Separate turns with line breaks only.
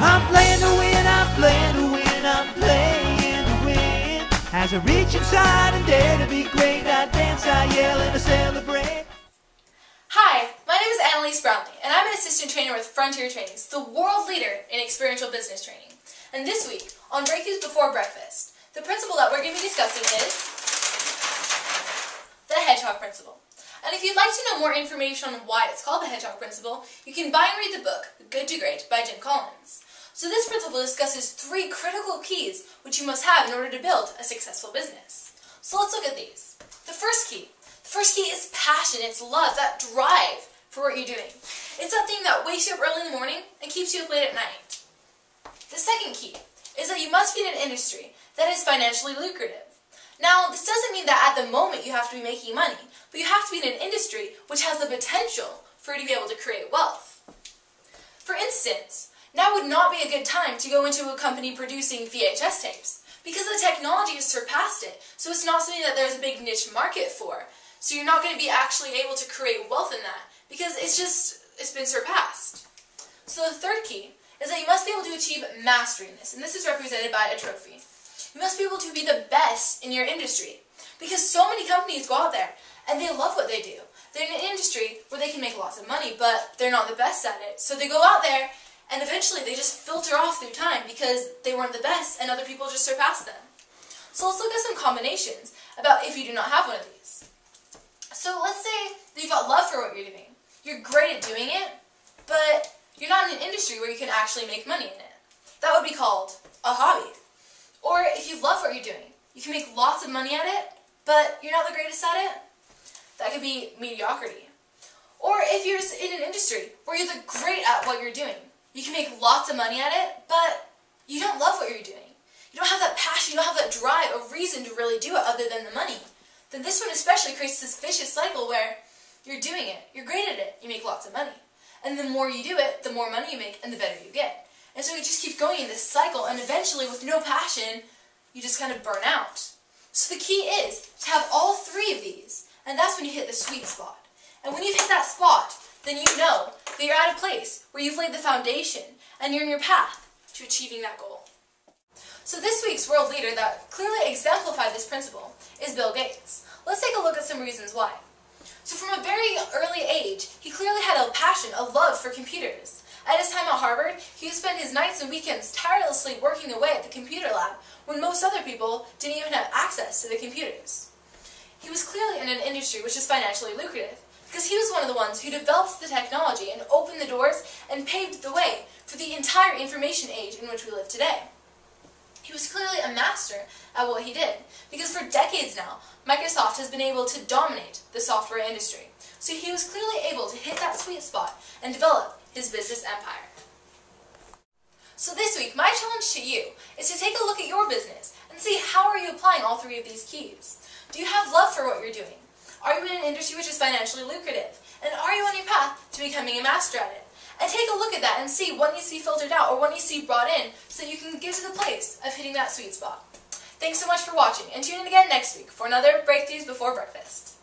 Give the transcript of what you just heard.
I'm playing to win, I'm playing to win, I'm playing to win. As I reach inside and dare to be great, I dance, I yell, and I celebrate.
Hi, my name is Annalise, and I'm an assistant trainer with Frontier Trainings, the world leader in experiential business training. And this week, on Breakthroughs Before Breakfast, the principle that we're going to be discussing is the Hedgehog Principle. And if you'd like to know more information on why it's called the Hedgehog Principle, you can buy and read the book, Good to Great by Jim Collins. So this principle discusses 3 critical keys which you must have in order to build a successful business. So let's look at these. The first key is passion. It's love, that drive for what you're doing. It's that thing that wakes you up early in the morning and keeps you up late at night. The second key is that you must be in an industry that is financially lucrative. Now, this doesn't mean that at the moment you have to be making money, but you have to be in an industry which has the potential for you to be able to create wealth. For instance, now would not be a good time to go into a company producing VHS tapes, because the technology has surpassed it, so it's not something that there's a big niche market for. So you're not going to be actually able to create wealth in that, because it's been surpassed. So the third key is that you must be able to achieve mastery in this, and this is represented by a trophy. You must be able to be the best in your industry, because so many companies go out there and they love what they do. They're in an industry where they can make lots of money, but they're not the best at it. So they go out there and eventually they just filter off through time because they weren't the best and other people just surpassed them. So let's look at some combinations about if you do not have one of these. So let's say that you've got love for what you're doing. You're great at doing it, but you're not in an industry where you can actually make money in it. That would be called a hobby. Or if you love what you're doing, you can make lots of money at it, but you're not the greatest at it, that could be mediocrity. Or if you're in an industry where you're great at what you're doing, you can make lots of money at it, but you don't love what you're doing. You don't have that passion, you don't have that drive, a reason to really do it other than the money. Then this one especially creates this vicious cycle where you're doing it, you're great at it, you make lots of money. And the more you do it, the more money you make and the better you get. And so you just keep going in this cycle, and eventually with no passion, you just kind of burn out. So the key is to have all 3 of these, and that's when you hit the sweet spot. And when you've hit that spot, then you know that you're at a place where you've laid the foundation and you're in your path to achieving that goal. So this week's world leader that clearly exemplified this principle is Bill Gates. Let's take a look at some reasons why. So from a very early age, he clearly had a passion, a love for computers. At his time at Harvard, he would spend his nights and weekends tirelessly working away at the computer lab when most other people didn't even have access to the computers. He was clearly in an industry which is financially lucrative because he was one of the ones who developed the technology and opened the doors and paved the way for the entire information age in which we live today. He was clearly a master at what he did because for decades now, Microsoft has been able to dominate the software industry. So he was clearly able to hit that sweet spot and develop his business empire. So this week, my challenge to you is to take a look at your business and see how are you applying all 3 of these keys. Do you have love for what you're doing? Are you in an industry which is financially lucrative? And are you on your path to becoming a master at it? And take a look at that and see what needs to be filtered out or what needs to be brought in so that you can get to the place of hitting that sweet spot. Thanks so much for watching, and tune in again next week for another Breakthroughs Before Breakfast.